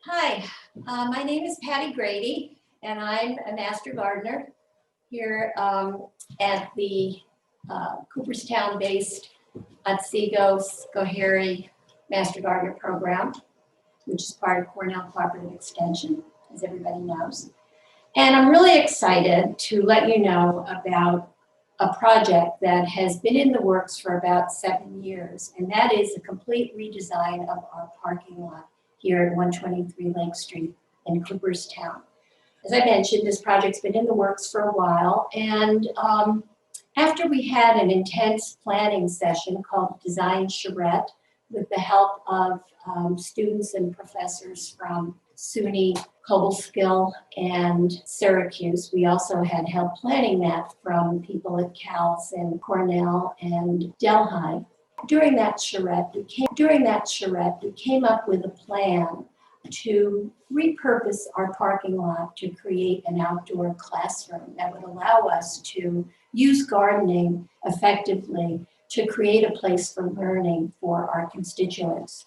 Hi, my name is Patti Grady, and I'm a master gardener here at the Cooperstown-based Otsego Schoharie Master Gardener Program, which is part of Cornell Cooperative Extension, as everybody knows. And I'm really excited to let you know about a project that has been in the works for about 7 years, and that is a complete redesign of our parking lot here at 123 Lake Street in Cooperstown. As I mentioned, this project's been in the works for a while, and after we had an intense planning session called Design Charrette with the help of students and professors from SUNY, Cobleskill, and Syracuse. We also had help planning that from people at Cal's and Cornell and Delhi. During that charrette, we came up with a plan to repurpose our parking lot to create an outdoor classroom that would allow us to use gardening effectively to create a place for learning for our constituents.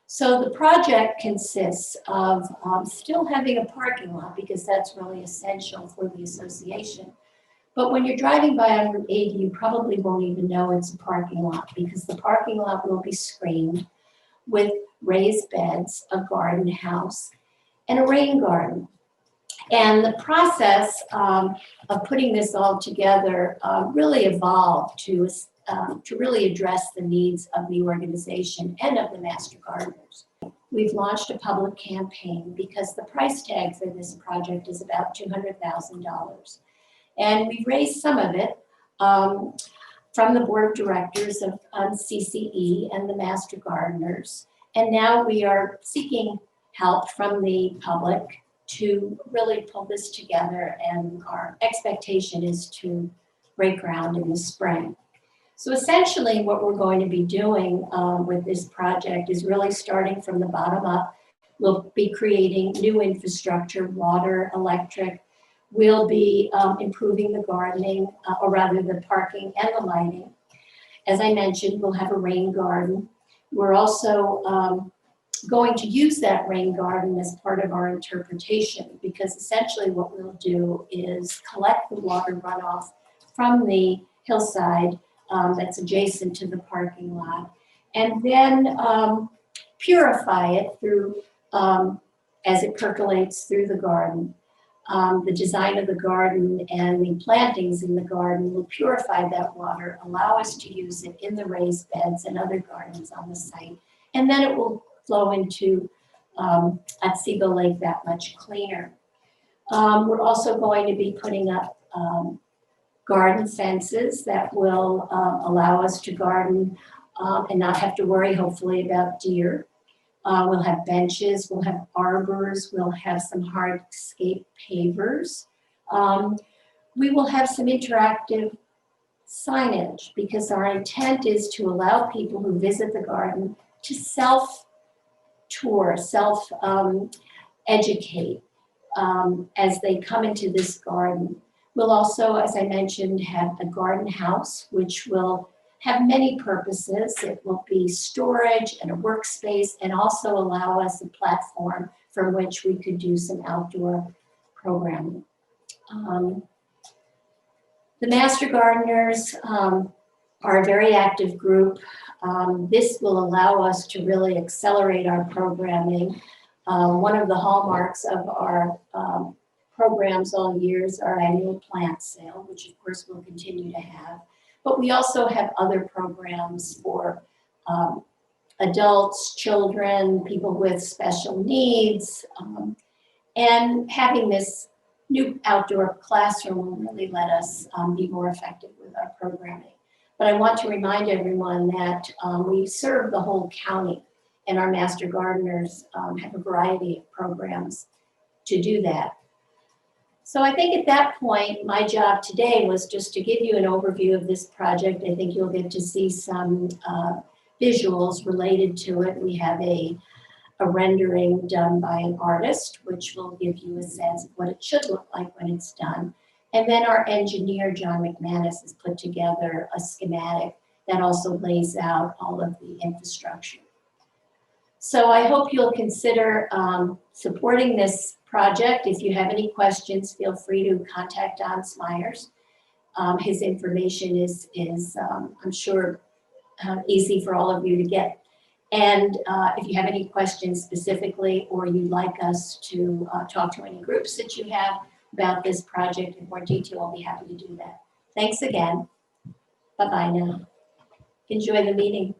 So the project consists of still having a parking lot because that's really essential for the association. But when you're driving by on Route 80, you probably won't even know it's a parking lot because the parking lot will be screened with raised beds, a garden house, and a rain garden. And the process of putting this all together really evolved to really address the needs of the organization and of the Master Gardeners. We've launched a public campaign because the price tag for this project is about $200,000. And we've raised some of it from the board of directors of CCE and the Master Gardeners. And now we are seeking help from the public to really pull this together, and our expectation is to break ground in the spring. So essentially what we're going to be doing with this project is really starting from the bottom up. We'll be creating new infrastructure, water, electric. We'll be improving the gardening, or rather the parking and the lighting. As I mentioned, we'll have a rain garden. We're also going to use that rain garden as part of our interpretation, because essentially what we'll do is collect the water runoff from the hillside that's adjacent to the parking lot, and then purify it through, as it percolates through the garden. The design of the garden and the plantings in the garden will purify that water, allow us to use it in the raised beds and other gardens on the site, and then it will flow into Otsego Lake that much cleaner. We're also going to be putting up garden fences that will allow us to garden and not have to worry, hopefully, about deer. We'll have benches, we'll have arbors, we'll have some hardscape pavers. We will have some interactive signage because our intent is to allow people who visit the garden to self-tour, self-educate as they come into this garden. We'll also, as I mentioned, have a garden house, which will have many purposes. It will be storage and a workspace, and also allow us a platform from which we could do some outdoor programming. The Master Gardeners are a very active group. This will allow us to really accelerate our programming. One of the hallmarks of our programs all years, our annual plant sale, which of course we'll continue to have. But we also have other programs for adults, children, people with special needs, and having this new outdoor classroom will really let us be more effective with our programming. But I want to remind everyone that we serve the whole county, and our Master Gardeners have a variety of programs to do that. So I think at that point, my job today was just to give you an overview of this project. I think you'll get to see some visuals related to it. We have a rendering done by an artist, which will give you a sense of what it should look like when it's done. And then our engineer, John McManus, has put together a schematic that also lays out all of the infrastructure. So I hope you'll consider supporting this project. If you have any questions, feel free to contact Don Smyers. His information is I'm sure, easy for all of you to get. And if you have any questions specifically, or you'd like us to talk to any groups that you have about this project in more detail, I'll be happy to do that. Thanks again. Bye-bye now. Enjoy the meeting.